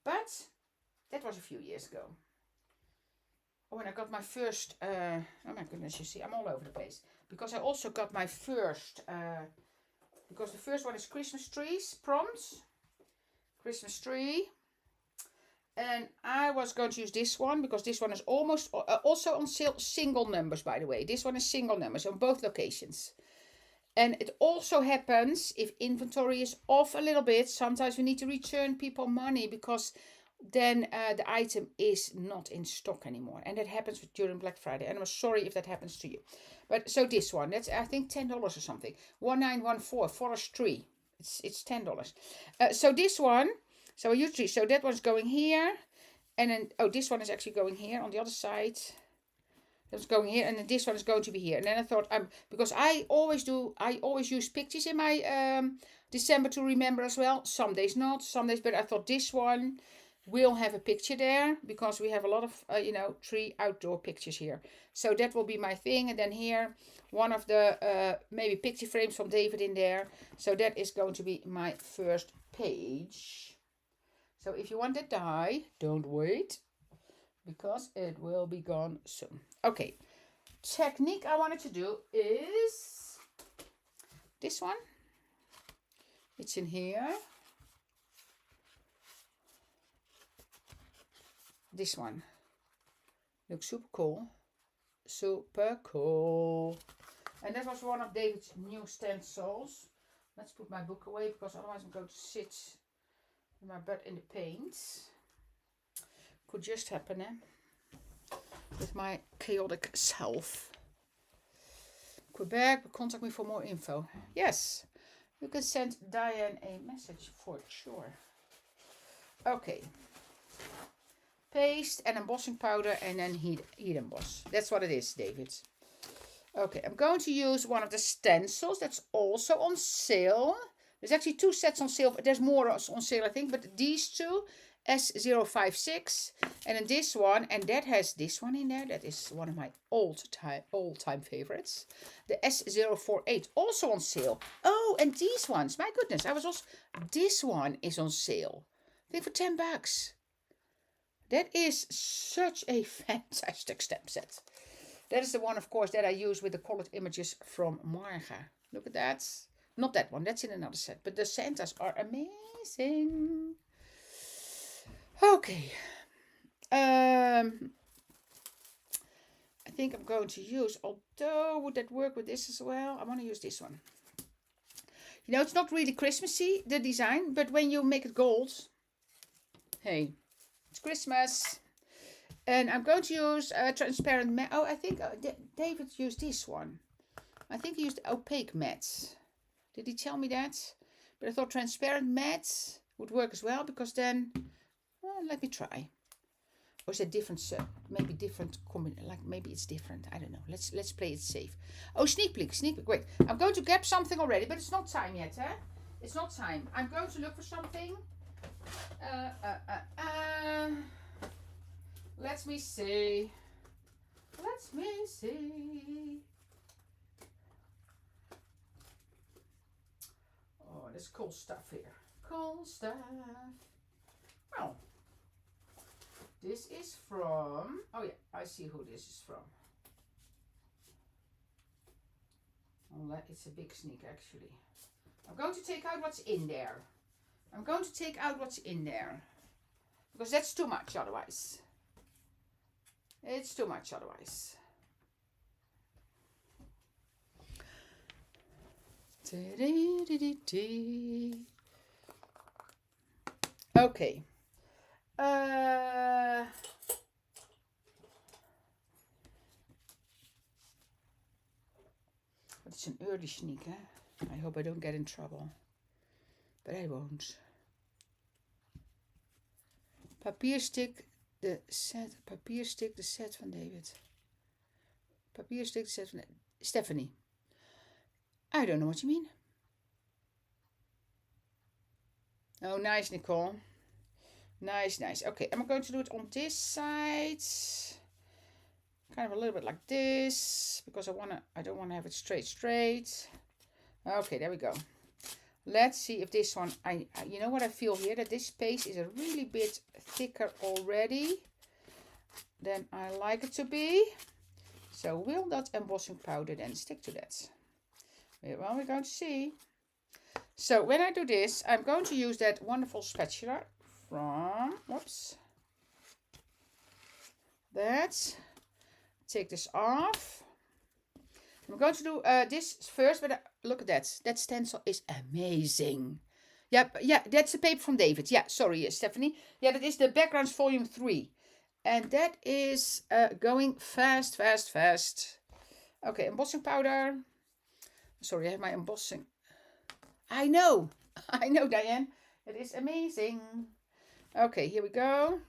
But that was a few years ago. Oh, and I got my first... oh my goodness, you see, I'm all over the place. Because I also got my first... because the first one is Christmas trees, prompts. Christmas tree. And I was going to use this one because this one is almost also on single numbers, by the way. This one is single numbers on both locations. And it also happens if inventory is off a little bit. Sometimes we need to return people money because then the item is not in stock anymore. And that happens during Black Friday. And I'm sorry if that happens to you. But so this one, that's I think $10 or something. 1914 Forest Tree. It's $10. So this one, so I use 3. So that one's going here. And then, oh, this one is actually going here on the other side. That's going here, and then this one is going to be here. And then I thought, because I always use pictures in my December to remember as well. Some days not, some days, but I thought this one will have a picture there because we have a lot of, 3 outdoor pictures here. So that will be my thing. And then here, one of the maybe picture frames from David in there. So that is going to be my first page. So if you want that die, don't wait, because it will be gone soon. Okay, technique I wanted to do is this one. It's in here. This one looks super cool. Super cool. And that was one of David's new stencils. Let's put my book away, because otherwise I'm going to sit with my butt in the paint. Could just happen, with my chaotic self. Quebec, contact me for more info. Yes, you can send Diane a message for sure. Okay. Paste and embossing powder, and then heat emboss. That's what it is, David. Okay, I'm going to use one of the stencils that's also on sale. There's actually 2 sets on sale. There's more on sale, I think, but these 2, S056, and then this one, and that has this one in there. That is one of my all-time favorites. The S048, also on sale. Oh, and these ones, my goodness, this one is on sale. I think for $10. That is such a fantastic stamp set. That is the one, of course, that I use with the colored images from Marga. Look at that. Not that one, that's in another set. But the Santas are amazing. Okay. I think I'm going to use, although would that work with this as well? I want to use this one. It's not really Christmassy, the design, but when you make it gold, hey, it's Christmas. And I'm going to use transparent matte. Oh, I think David used this one. I think he used opaque matte. Did he tell me that? But I thought transparent matte would work as well, because then, well, let me try. Or is it different? Maybe different. Maybe it's different. I don't know. Let's play it safe. Oh, sneak peek. Wait, I'm going to grab something already, but it's not time yet, huh? It's not time. I'm going to look for something. Let me see. Oh, there's cool stuff here. Cool stuff. Well, this is from, oh yeah, I see who this is from. Oh, it's a big sneak, actually. I'm going to take out what's in there. Because that's too much otherwise. It's too much otherwise. Okay. It's an early sneak, eh? I hope I don't get in trouble. But I won't. Papierstick, the set van David. Papierstick, the set van Stephanie. I don't know what you mean. Oh, nice, Nicole. Nice. Okay, I'm going to do it on this side. Kind of a little bit like this, because I don't want to have it straight. Okay, there we go. Let's see if this one, you know what I feel here, that this space is a really bit thicker already than I like it to be. So will that embossing powder then stick to that? Well, we're going to see. So when I do this, I'm going to use that wonderful spatula from, whoops, that. Take this off. I'm going to do this first, but look at that. That stencil is amazing. Yeah, that's the paper from David. Yeah, sorry, Stephanie. Yeah, that is the Backgrounds Volume 3. And that is going fast, fast, fast. Okay, embossing powder. Sorry, I have my embossing. I know, Diane. It is amazing. Okay, here we go.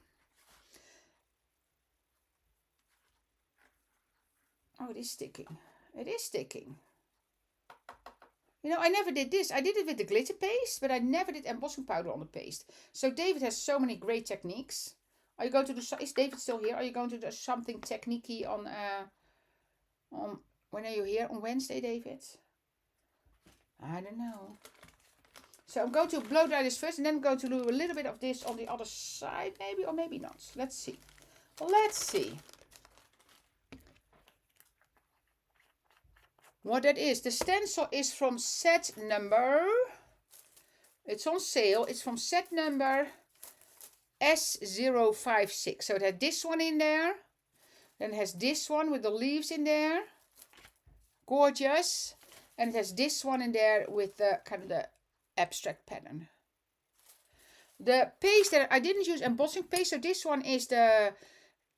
Oh, it is sticking. It is sticking. You know, I never did this. I did it with the glitter paste, but I never did embossing powder on the paste. So David has so many great techniques. Are you going to do? Is David still here? Are you going to do something techniquey on? When are you here? On Wednesday, David? I don't know. So I'm going to blow dry this first, and then I'm going to do a little bit of this on the other side, maybe, or maybe not. Let's see. Let's see. What that is. The stencil is from set number. It's on sale. It's from set number S056. So it has this one in there. Then it has this one with the leaves in there. Gorgeous. And it has this one in there with the kind of the abstract pattern. The paste that I didn't use embossing paste. So this one is the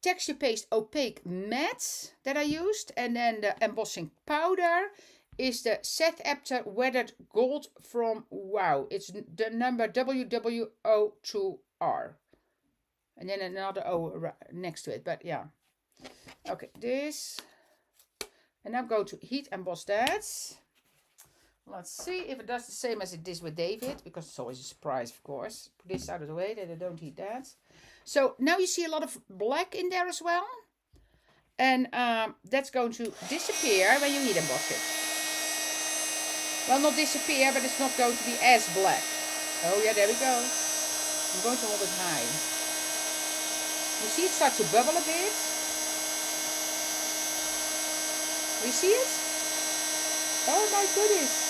texture paste opaque matte that I used, and then the embossing powder is the Seth Apter weathered gold from Wow. It's the number WW02R, and then another O next to it. But yeah, okay, this, and I'm going to heat emboss that. Let's see if it does the same as it did with David, because it's always a surprise, of course. Put this out of the way that I don't heat that. So now you see a lot of black in there as well. And that's going to disappear when you heat emboss it. Well, not disappear, but it's not going to be as black. Oh yeah, there we go. I'm going to hold it high. You see it start to bubble a bit. You see it? Oh my goodness.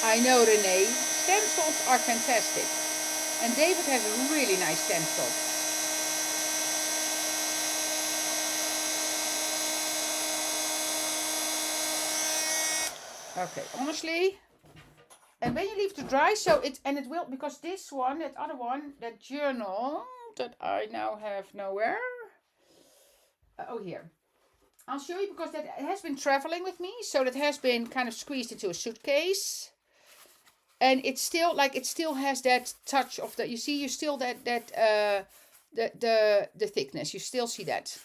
I know, Renee. Stencils are fantastic. And David has a really nice stencil. Okay, honestly. And when you leave to dry, so it will, because this one, that other one, that journal that I now have nowhere. Oh, here. I'll show you, because that has been traveling with me. So that has been kind of squeezed into a suitcase. And it's still, like, it still has that touch of the, you see, you still the thickness. You still see that.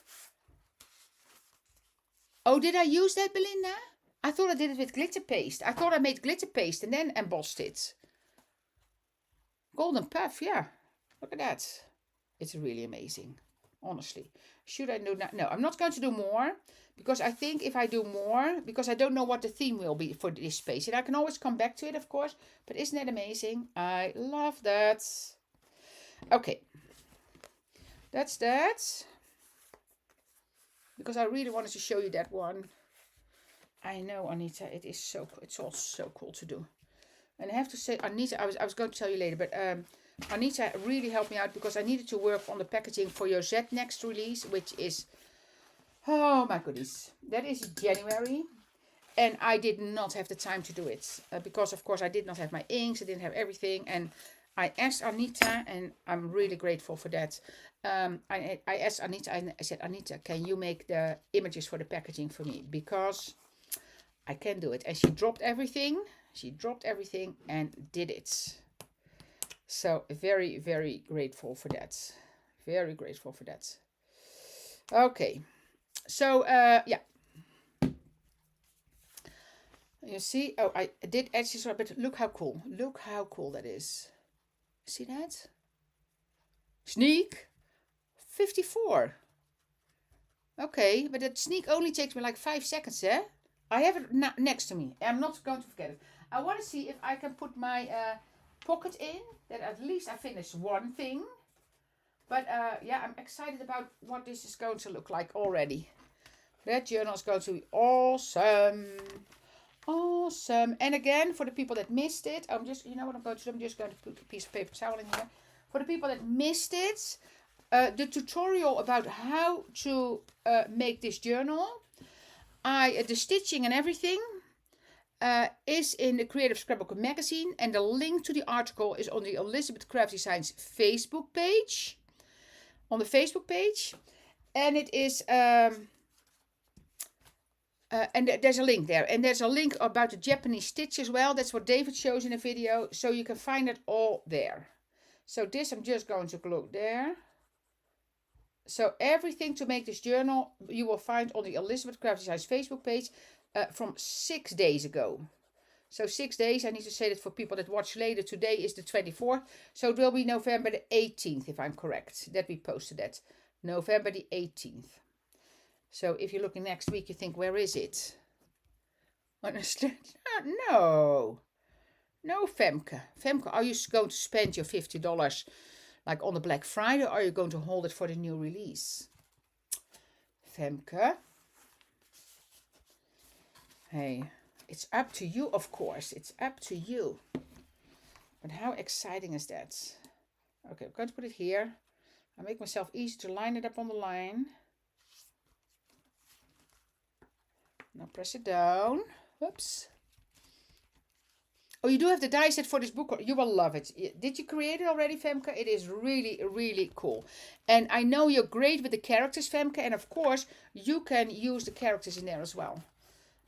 Oh, did I use that, Belinda? I thought I did it with glitter paste. I thought I made glitter paste and then embossed it. Golden puff, yeah. Look at that. It's really amazing. Honestly. Should I do that? No, I'm not going to do more. Because I think if I do more, because I don't know what the theme will be for this space. And I can always come back to it, of course. But isn't that amazing? I love that. Okay. That's that. Because I really wanted to show you that one. I know, Anita, it is so cool. It's all so cool to do. And I have to say, Anita, I was going to tell you later, but Anita really helped me out, because I needed to work on the packaging for your Z Next release, which is, oh my goodness, that is January. And I did not have the time to do it, because of course I did not have my inks, I didn't have everything. And I asked Anita, and I'm really grateful for that. I asked Anita, and I said, Anita, can you make the images for the packaging for me? Because I can do it. And she dropped everything. She dropped everything and did it. So very, very grateful for that. Very grateful for that. Okay. So, yeah. You see? Oh, I did actually sort of, but look how cool. Look how cool that is. See that? Sneak. 54. Okay, but that sneak only takes me like 5 seconds, eh? I have it next to me. I'm not going to forget it. I want to see if I can put my pocket in. That at least I finished one thing. But yeah, I'm excited about what this is going to look like already. That journal is going to be awesome. Awesome. And again, for the people that missed it, I'm just, you know what I'm going to do? I'm just going to put a piece of paper towel in here. For the people that missed it, the tutorial about how to make this journal, the stitching and everything is in the Creative Scrapbook magazine, and the link to the article is on the Elizabeth Craft Designs Facebook page. On the Facebook page, and it is and there's a link there, and there's a link about the Japanese stitch as well. That's what David shows in the video, so you can find it all there. So this I'm just going to glue there. So everything to make this journal you will find on the Elizabeth Craft Designs Facebook page from 6 days ago. So 6 days, I need to say that for people that watch later. Today is the 24th, so it will be November the 18th, if I'm correct, that we posted that. November the 18th. So if you're looking next week, you think, where is it? No, Femke. Femke, are you going to spend your $50 like on the Black Friday, or are you going to hold it for the new release? Femke. Hey, it's up to you, of course. It's up to you. But how exciting is that? Okay, I'm going to put it here. I make myself easy to line it up on the line. Now press it down. Oops. Oh, you do have the die set for this book. You will love it. Did you create it already, Femke? It is really, really cool. And I know you're great with the characters, Femke. And of course, you can use the characters in there as well,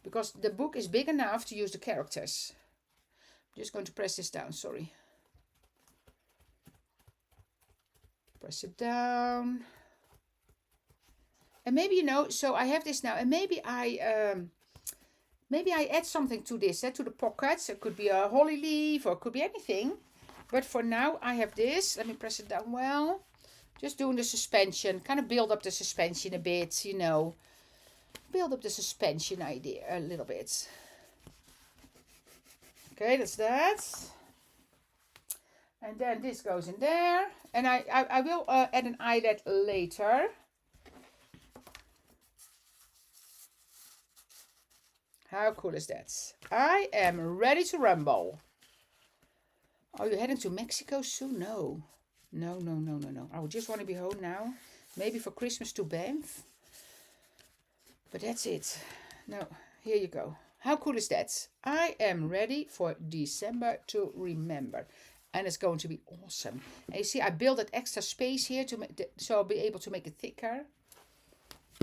because the book is big enough to use the characters. I'm just going to press this down, sorry. Press it down. And maybe, you know, so I have this now, and maybe I add something to this, to the pockets. It could be a holly leaf, or it could be anything. But for now, I have this. Let me press it down well. Just doing the suspension, kind of build up the suspension a bit, you know. Build up the suspension idea a little bit. Okay, that's that. And then this goes in there. And I will add an eyelet later. How cool is that? I am ready to rumble. Are you heading to Mexico soon? No. No. I would just want to be home now. Maybe for Christmas to Banff. But that's it. No, here you go. How cool is that? I am ready for December to remember. And it's going to be awesome. And you see, I built that extra space here to so I'll be able to make it thicker.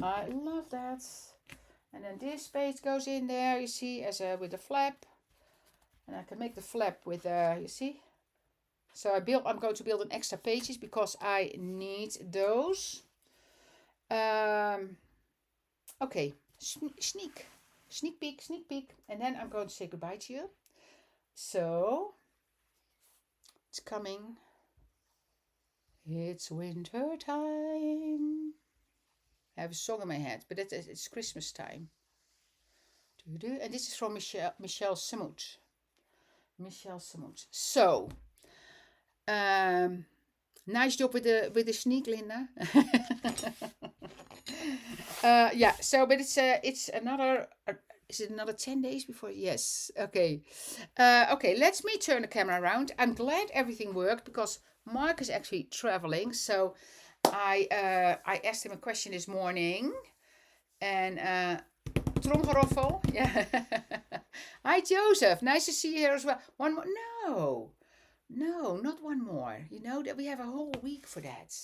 I love that. And then this space goes in there, you see, as with the flap. And I can make the flap with, you see. So I'm going to build an extra pages because I need those. Okay, sneak peek. And then I'm going to say goodbye to you. So, it's coming. It's winter time. I have a song in my head, but it's Christmas time. And this is from Michelle Samut. So, nice job with the sneak, Linda. Yeah. So, but it's another. Is it another 10 days before? Yes. Okay. Okay. Let me turn the camera around. I'm glad everything worked because Mark is actually traveling. So I asked him a question this morning, and tromgeroffel. Yeah. Hi, Joseph. Nice to see you here as well. One more? No, not one more. You know that we have a whole week for that.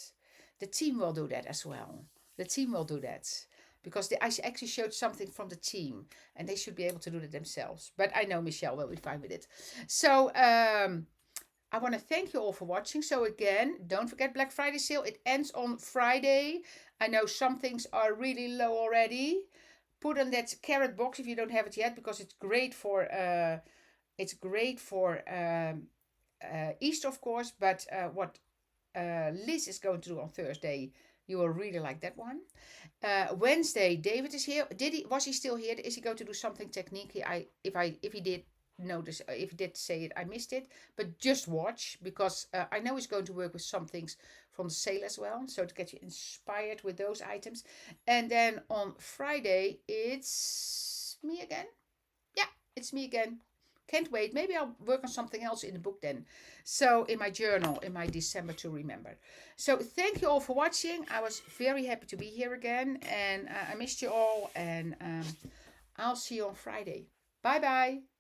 The team will do that as well. The team will do that. Because I actually showed something from the team, and they should be able to do it themselves. But I know Michelle will be fine with it. So I want to thank you all for watching. So again, don't forget Black Friday sale. It ends on Friday. I know some things are really low already. Put on that carrot box if you don't have it yet, because it's great for Easter, of course. But what Liz is going to do on Thursday, you will really like that one. Wednesday, David is here. Was he still here? Is he going to do something technique? If he did notice, if he did say it, I missed it. But just watch, because I know he's going to work with some things from the sale as well. So to get you inspired with those items. And then on Friday, it's me again. Yeah, it's me again. Can't wait. Maybe I'll work on something else in the book then. So in my journal, in my December to remember. So thank you all for watching. I was very happy to be here again, and I missed you all. And I'll see you on Friday. Bye bye.